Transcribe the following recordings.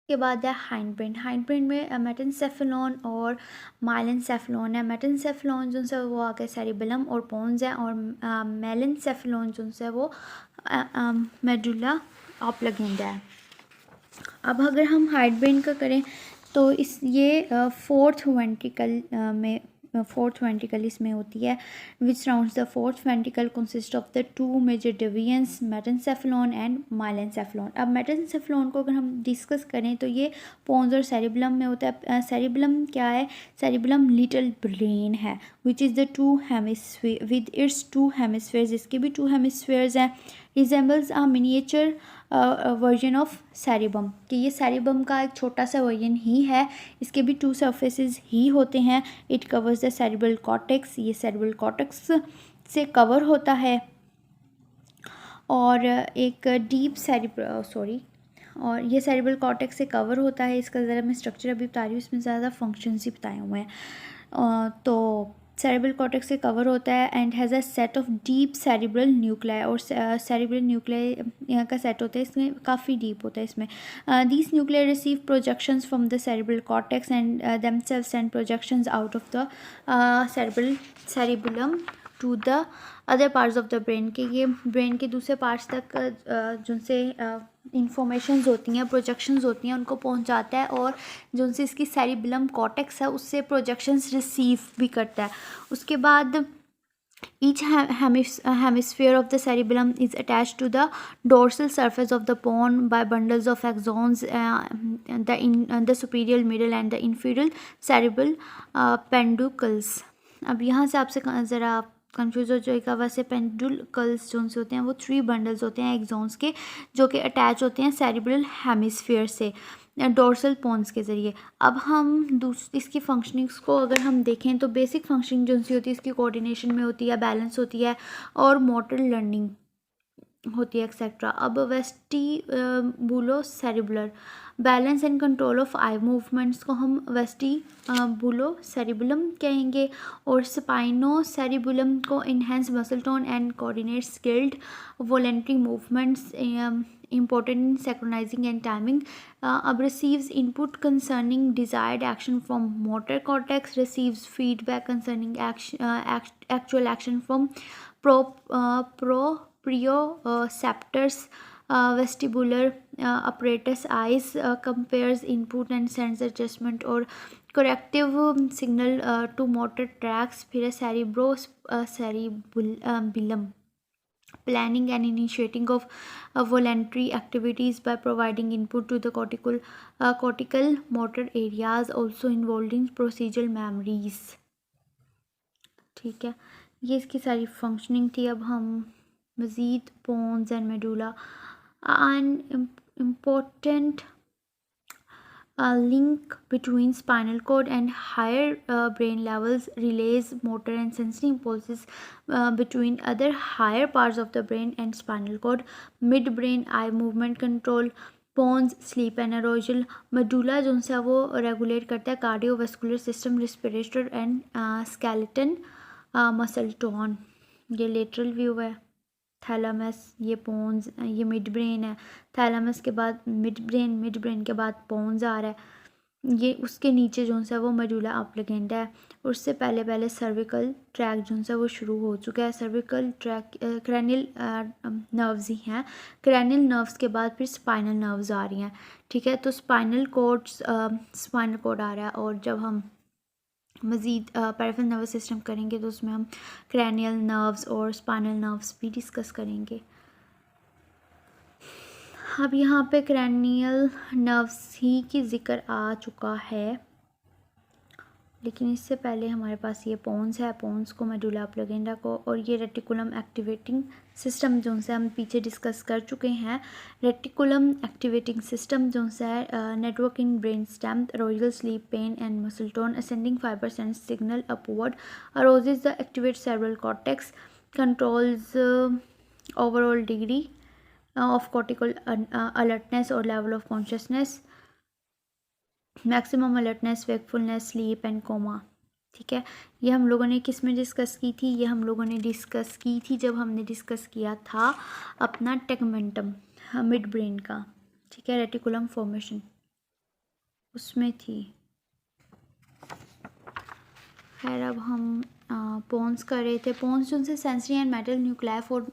के बाद है हाइंड ब्रेन। हाइंड ब्रेन में मेटेनसेफेलॉन और माइलेनसेफेलॉन है। मेटेनसेफेलॉन जो है वो आगे सेरिबेलम और पोन्स है, और मेलेनसेफेलॉन जो है वो मेडुला ऑब्लिगेंडा है। अब अगर हम हाइंड ब्रेन का करें तो फोर्थ वेंट्रिकल इसमें होती है, which surrounds the fourth ventricle consist of the two major divisions metencephalon and myelencephalon. अब मेटेनसेफेलॉन को अगर हम डिस्कस करें तो ये पोन्स और सेरिबेलम में होता है। सेरिबेलम क्या है? सेरिबेलम लिटिल ब्रेन है which is the two hemisphere with its two hemispheres, इसके भी टू हेमिस्फीयर्स हैं। Resembles a miniature version of cerebrum, कि ये सेरिबम का एक छोटा सा वर्जन ही है, इसके भी टू सरफेसेस ही होते हैं। It covers the cerebral cortex, ये सेरिब्रल कॉर्टेक्स से कवर होता है, और एक डीप और ये सेरिब्रल कॉर्टेक्स से कवर होता है। इसका ज़रा मैं स्ट्रक्चर अभी बता रही हूँ, इसमें ज़्यादा फंक्शंस ही बताए हुए हैं। तो सेरिब्रल कॉर्टेक्स से कवर होता है and has a set of deep cerebral nuclei, और सेरिब्रल न्यूक्लियाई का सेट होता है, इसमें काफ़ी डीप होता है इसमें। These nuclei receive projections from the cerebral cortex and themselves send projections out of the cerebellum to the other parts of the brain, के ये ब्रेन के दूसरे पार्ट्स तक जिनसे इंफॉर्मेशंस होती हैं, प्रोजेक्शंस होती हैं, उनको पहुंचाता है, और जो उनसे इसकी सेरिबेलम कॉर्टेक्स है उससे प्रोजेक्शंस रिसीव भी करता है। उसके बाद each hemisphere of the cerebellum is attached to the dorsal surface of the bone by bundles of axons, the superior, middle and the inferior cerebral पेंडुकल्स। अब यहाँ से आपसे ज़रा कंफ्यूज हो जाएगा। वैसे पेंडुकल्स जो होते हैं वो 3 बंडल्स होते हैं एक्सॉन्स के, जो कि अटैच होते हैं सेरिब्रल हेमिस्फीयर से डोर्सल पोन्स के ज़रिए। अब हम इसकी फंक्शनिंग्स को अगर हम देखें तो बेसिक फंक्शनिंग जो सी होती है इसकी कोऑर्डिनेशन में होती है, बैलेंस होती है, और मोटर लर्निंग होती है एक्सेट्रा। अब vestibulocerebellar balance and control of eye movements को हम वेस्टिबुलो सेरिबुलम कहेंगे, और स्पाइनो सेरिबुलम को enhance muscle tone and coordinate skilled voluntary movements important in synchronizing and timing. Receives input concerning desired action from motor cortex, receives feedback concerning actual action from proprioceptors. Vestibular apparatus eyes compares input and sends adjustment or corrective signal to motor tracks. फिर है cerebellum planning and initiating of voluntary activities by providing input to the cortical motor areas, also involving procedural memories। ठीक है, ये इसकी सारी functioning थी। अब हम मज़ीद pons and medulla an important link between spinal cord and higher brain levels, relays motor and sensory impulses between other higher parts of the brain and spinal cord, midbrain eye movement control, pons sleep and arousal. Medulla जो है वो regulate करता है cardiovascular system, respirator and skeleton muscle tone. ये lateral view है। Thalamus, ये pons, ये mid brain है। थैलामस के बाद मिड ब्रेन के बाद पोन्स आ रहा है। ये उसके नीचे जो है वो मेडुला ऑब्लिगेंडा है। उससे पहले सर्विकल ट्रैक जो है वो शुरू हो चुका है। सर्विकल ट्रैक क्रैनियल नर्व्स ही हैं। क्रैनियल नर्व्स के बाद फिर स्पाइनल नर्व्स आ रही हैं। ठीक है, तो स्पाइनल कोड आ रहा है, और जब हम मज़ीद पेरिफेरल नर्वस सिस्टम करेंगे तो उसमें हम क्रैनियल नर्व्स और स्पाइनल नर्व्स भी डिस्कस करेंगे। अब यहाँ पे क्रैनियल नर्व्स ही की ज़िक्र आ चुका है, लेकिन इससे पहले हमारे पास ये पोन्स है। पोन्स को मेडुला ऑब्लिगेंडा को, और ये रेटिकुलम एक्टिवेटिंग सिस्टम जो से हम पीछे डिस्कस कर चुके हैं। रेटिकुलम एक्टिवेटिंग सिस्टम जो है network in brain stem, arousal sleep pain and muscle tone, ascending fibre send signal upward, arouses the activate cerebral cortex, controls overall degree of cortical alertness और level of consciousness, maximum alertness, wakefulness, sleep and coma. ठीक है, ये हम लोगों ने किस में discuss की थी? ये हम लोगों ने डिस्कस की थी जब हमने डिस्कस किया था अपना टेगमेंटम मिड ब्रेन का। ठीक है, रेटिकुलम फॉर्मेशन। उसमें थी। खैर अब हम पोन्स कर रहे थे। पोन्स जो से sensory and motor nuclear for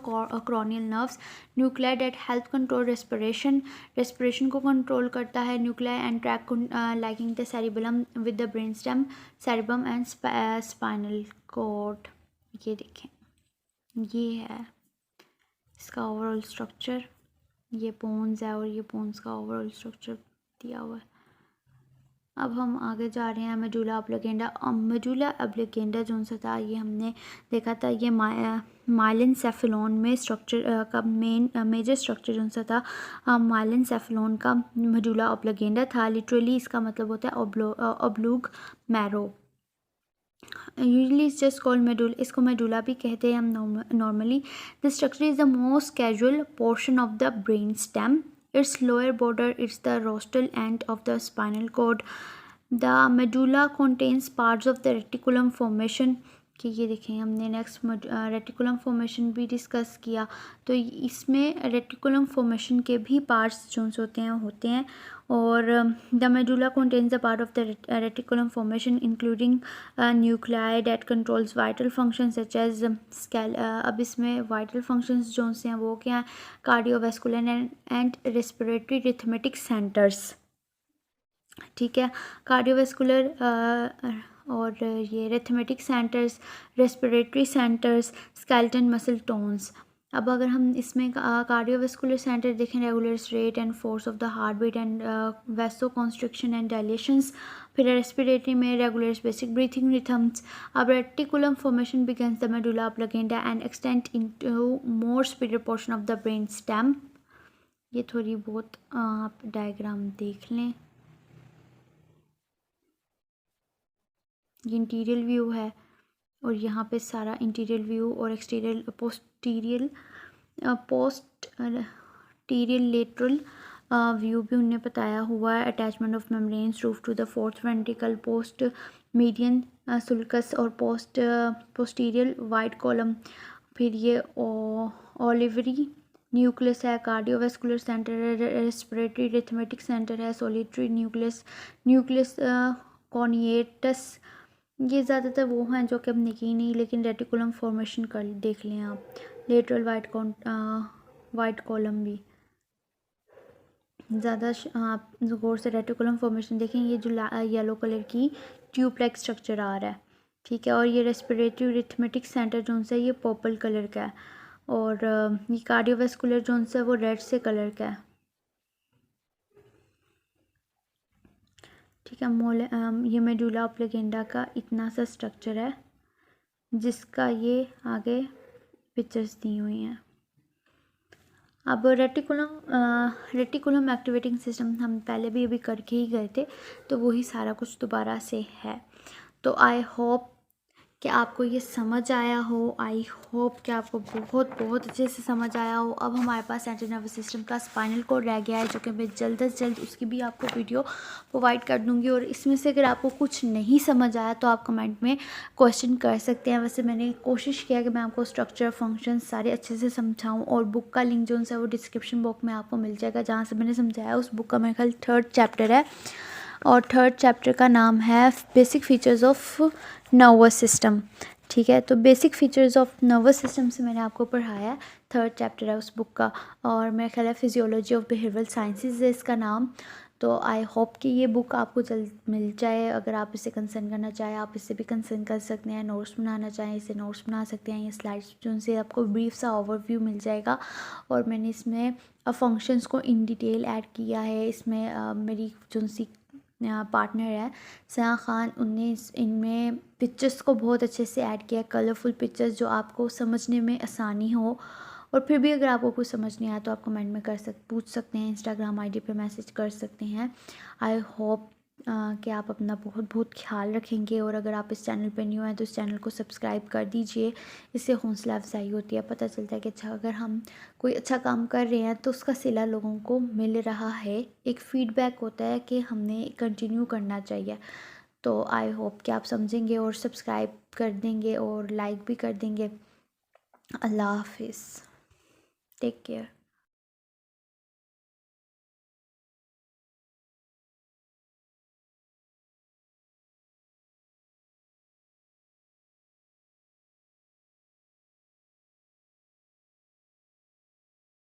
cranial nerves, nuclear that help control respiration को कंट्रोल करता है। Nuclear and tract linking the cerebellum with the brain stem, cerebrum and spinal cord. ये देखें, ये है इसका ओवरऑल स्ट्रक्चर। ये पोन्स है और ये पोन्स का ओवरऑल स्ट्रक्चर दिया हुआ है। अब हम आगे जा रहे हैं मेडुला ऑब्लिगेंडा। मेडुला ऑब्लिगेंडा जो सा था ये हमने देखा था, ये माइलेनसेफेलोन में स्ट्रक्चर का मेजर स्ट्रक्चर जो सा था माइलेनसेफेलोन का मेडुला ऑब्लिगेंडा था। लिटरली इसका मतलब होता है oblong marrow. Usually is just called medulla, इसको मेडुला भी कहते हैं हम normally. The structure is the most caudal portion of the brain stem. Its lower border is the rostral end of the spinal cord. The medulla contains parts of the reticulum formation. कि ये देखें, हमने next reticulum formation भी discuss किया। तो इसमें reticulum formation के भी पार्ट्स जो होते हैं और the medulla contains the part of the reticulum formation including nuclei that controls vital functions such as अब इसमें वाइटल फंक्शंस जो से हैं वो क्या हैं? Cardiovascular and respiratory rhythmic centres. ठीक है, कार्डियोवैस्कुलर और ये rhythmic centres, respiratory centres, skeleton muscle tones. अब अगर हम इसमें कार्डियोवैस्कुलर सेंटर देखें, regular rate and force of the heart beat and vasoconstriction and dilations. फिर रेस्पिरेटरी में रेगुलर बेसिक ब्रीथिंग रिथम्स। अब reticulum formation begins the medulla oblongata and extend into more superior portion of the brain stem. ये थोड़ी बहुत आप diagram देख लें। ये इंटीरियर व्यू है और यहाँ पे सारा इंटीरियर व्यू और एक्सटीरियर पोस्टीरियर लेटरल व्यू भी उन्हें बताया हुआ है। Attachment of membranes roof to the fourth ventricle, post median sulcus और पोस्टीरियर वाइट कॉलम। फिर ये ओलिवरी न्यूक्लियस है, कार्डियोवैस्कुलर सेंटर है, रेस्पिरेटरी रिथमेटिक सेंटर है, सोलिटरी न्यूक्लियस कॉर्निएटस। ये ज़्यादातर वो हैं जो कि अब निकी नहीं, लेकिन रेटिकुलम फॉर्मेशन कर देख लें आप। लेटरल वाइट कॉलम भी ज़्यादा आप गौर से रेटिकुलम फॉर्मेशन देखें। ये जो येलो कलर की ट्यूब लाइक स्ट्रक्चर आ रहा है, ठीक है। और ये रेस्पिरेटरी रिथमेटिक सेंटर जो है ये पर्पल कलर का है और ये कार्डियोवैस्कुलर जो है वो रेड से कलर का है, ठीक है। ये मेडुला ऑब्लिगेंडा का इतना सा स्ट्रक्चर है जिसका ये आगे पिक्चर्स दी हुई हैं। अब रेटिकुलम एक्टिवेटिंग सिस्टम हम पहले भी अभी करके ही गए थे, तो वही सारा कुछ दोबारा से है। तो आई होप कि आपको ये समझ आया हो। आई होप कि आपको बहुत बहुत अच्छे से समझ आया हो। अब हमारे पास सेंट्रल नर्वस सिस्टम का स्पाइनल कोड रह गया है, जो कि मैं जल्द से जल्द उसकी भी आपको वीडियो प्रोवाइड कर दूंगी। और इसमें से अगर आपको कुछ नहीं समझ आया तो आप कमेंट में क्वेश्चन कर सकते हैं। वैसे मैंने कोशिश किया कि मैं आपको स्ट्रक्चर फंक्शन सारे अच्छे से समझाऊँ। और बुक का लिंक जो है वो डिस्क्रिप्शन बॉक्स में आपको मिल जाएगा, जहाँ से मैंने समझाया। उस बुक का मेरे ख्याल 3rd चैप्टर है और 3rd चैप्टर का नाम है basic features of nervous system, ठीक है। तो basic features of nervous system से मैंने आपको पढ़ाया है, 3rd चैप्टर है उस बुक का। और मेरा ख्याल है फिजियोलॉजी ऑफ बिहेवियरल साइंसेज है इसका नाम। तो आई होप कि ये बुक आपको जल्द मिल जाए। अगर आप इसे कंसर्न करना चाहें आप इससे भी कंसर्न कर सकते हैं। नोट्स बनाना चाहें इसे नोट्स बना सकते हैं। ये स्लाइड्स जो उनसे आपको ब्रीफ सा ओवरव्यू मिल जाएगा। और मैंने इसमें फंक्शंस को इन डिटेल ऐड किया है। इसमें मेरी जो सी पार्टनर है सया ख़ान, उनने इनमें पिक्चर्स को बहुत अच्छे से ऐड किया, कलरफुल पिक्चर्स जो आपको समझने में आसानी हो। और फिर भी अगर आपको कुछ समझ नहीं आया तो आप कमेंट में पूछ सकते हैं, इंस्टाग्राम आईडी पे मैसेज कर सकते हैं। आई होप कि आप अपना बहुत बहुत ख्याल रखेंगे। और अगर आप इस चैनल पे न्यू हैं तो इस चैनल को सब्सक्राइब कर दीजिए। इससे हौसला अफजाई होती है, पता चलता है कि अच्छा अगर हम कोई अच्छा काम कर रहे हैं तो उसका सिला लोगों को मिल रहा है। एक फ़ीडबैक होता है कि हमने कंटिन्यू करना चाहिए। तो आई होप कि आप समझेंगे और सब्सक्राइब कर देंगे और लाइक भी कर देंगे। अल्लाह हाफिज़, टेक केयर।